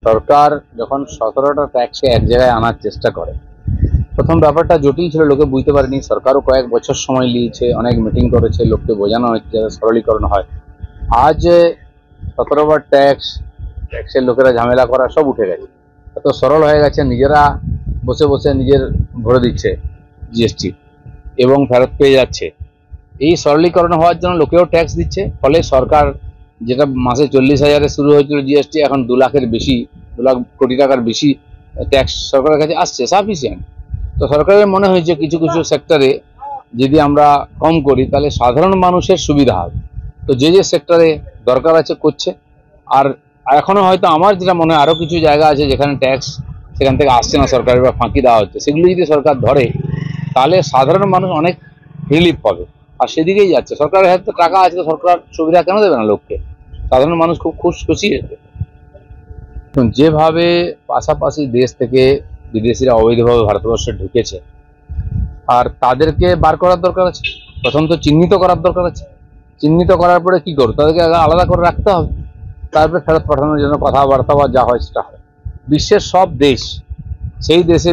সরকার যখন 17টা ট্যাক্সকে এক জায়গায় আনার চেষ্টা করে, প্রথম ব্যাপারটা জটিল ছিল, লোকে বুঝতে পারেনি। সরকারও কয়েক বছর সময় নিয়েছে, অনেক মিটিং করেছে, লোককে বোঝানো হচ্ছে যাতে সরলীকরণ হয়। আজ 17বার ট্যাক্সের লোকেরা ঝামেলা করা সব উঠে গেছে, এত সরল হয়ে গেছে। নিজেরা বসে বসে নিজের ভরে দিচ্ছে জিএসটি এবং ফেরত পেয়ে যাচ্ছে। এই সরলীকরণ হওয়ার জন্য লোকেও ট্যাক্স দিচ্ছে, ফলে সরকার যেটা মাসে 40,000-এ শুরু হয়েছিল জিএসটি, এখন 2 লাখের বেশি, 2 লাখ কোটি টাকার বেশি ট্যাক্স সরকারের কাছে আসছে, সাফিসিয়েন্ট। তো সরকারের মনে হয়েছে কিছু কিছু সেক্টরে যদি আমরা কম করি তাহলে সাধারণ মানুষের সুবিধা হবে। তো যে যে সেক্টরে দরকার আছে করছে। আর এখনো হয়তো আমার যেটা মনে হয় আরও কিছু জায়গা আছে যেখানে ট্যাক্স সেখান থেকে আসছে না সরকারের, বা ফাঁকি দেওয়া হচ্ছে, সেগুলো যদি সরকার ধরে তাহলে সাধারণ মানুষ অনেক রিলিফ পাবে। আর সেদিকেই যাচ্ছে। সরকারের হাতে টাকা আছে, সরকার সুবিধা কেন দেবে না লোককে? সাধারণ মানুষ খুব খুশি হয়েছে। যেভাবে পাশাপাশি দেশ থেকে বিদেশিরা অবৈধভাবে ভারতবর্ষে ঢুকেছে, আর তাদেরকে বার করার দরকার আছে। প্রথম তো চিহ্নিত করার দরকার আছে। চিহ্নিত করার পরে কি করবো, তাদেরকে আলাদা করে রাখতে হবে, তারপরে ফেরত পাঠানোর জন্য কথাবার্তা বা যা হয় সেটা হয়। বিশ্বের সব দেশ, সেই দেশে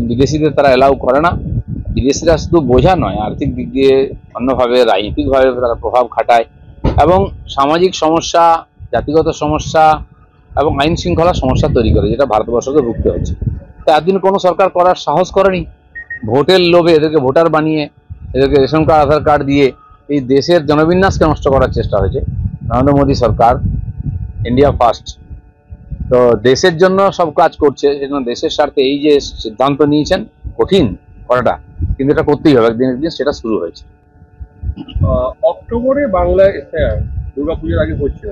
বিদেশিদের তারা এলাউ করে না। বিদেশিরা শুধু বোঝা নয়, আর্থিক দিক দিয়ে, অন্যভাবে রাজনৈতিকভাবে তারা প্রভাব খাটায়, এবং সামাজিক সমস্যা, জাতিগত সমস্যা এবং আইন শৃঙ্খলার সমস্যা তৈরি করে, যেটা ভারতবর্ষকে ভুগতে হচ্ছে। তো এতদিন কোনো সরকার করার সাহস করেনি। ভোটের লোভে এদেরকে ভোটার বানিয়ে, এদেরকে রেশন কার্ড, আধার কার্ড দিয়ে এই দেশের জনবিন্যাসকে নষ্ট করার চেষ্টা হয়েছে। নরেন্দ্র মোদী সরকার ইন্ডিয়া ফার্স্ট, তো দেশের জন্য সব কাজ করছে, সেজন্য দেশের স্বার্থে এই যে সিদ্ধান্ত নিয়েছেন, কঠিন করাটা, কিন্তু এটা করতেই হবে, একদিন একদিন সেটা শুরু হয়েছে। অক্টোবরে বাংলায় এসআইআর দুর্গাপূজার আগে হচ্ছে,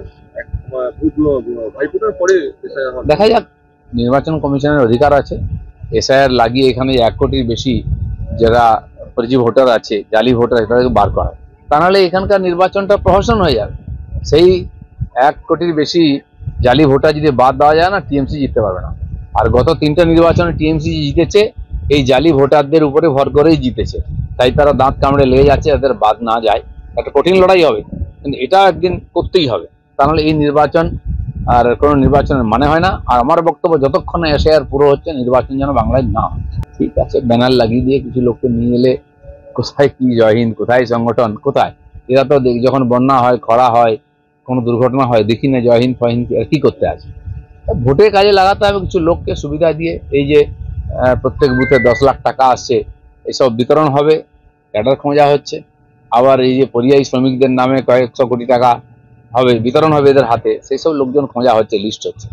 ভাইফোঁটার পরে এসআইআর হবে। দেখা যাক, নির্বাচন কমিশনের অধিকার আছে এসআইআর লাগিয়ে এখানে 1 কোটির বেশি যারা ফর্জি ভোটার আছে, জালি ভোটার, তাদেরকে বার করা। তা নাহলে এখানকার নির্বাচনটা প্রহসন হয়ে যাবে। সেই 1 কোটির বেশি জালি ভোটার যদি বাদ দেওয়া যায় না, টিএমসি জিততে পারবে না। আর গত 3টে নির্বাচনে টিএমসি জিতেছে এই জালি ভোটারদের উপরে ভর করেই জিতেছে। তাই তারা দাঁত কামড়ে লেগে যাচ্ছে, তাদের বাদ না যায়। একটা কঠিন লড়াই হবে, কিন্তু এটা একদিন করতেই হবে। তা নাহলে এই নির্বাচন আর কোনো নির্বাচনের মানে হয় না। আর আমার বক্তব্য, যতক্ষণ না এসআইআর পুরো হচ্ছে, নির্বাচন যেন বাংলায় না হয়। ঠিক আছে, ব্যানার লাগিয়ে দিয়ে কিছু লোককে নিয়ে এলে কোথায় কি জয় হিন্দ, কোথায় সংগঠন, কোথায়? এরা তো যখন বন্যা হয়, খরা হয়, কোনো দুর্ঘটনা হয়, দেখি না জয় হিন্দ ফহিন্দ কি করতে আছে। ভোটের কাজে লাগাতে হবে কিছু লোককে, সুবিধা দিয়ে। এই যে প্রত্যেক বুথে 10 লাখ টাকা আসছে, এসব বিতরণ হবে, ক্যাডার খোঁজা হচ্ছে। আবার এই যে পরিযায়ী শ্রমিকদের নামে কয়েকশো কোটি টাকা হবে, বিতরণ হবে এদের হাতে, সেই সব লোকজন খোঁজা হচ্ছে, লিস্ট হচ্ছে।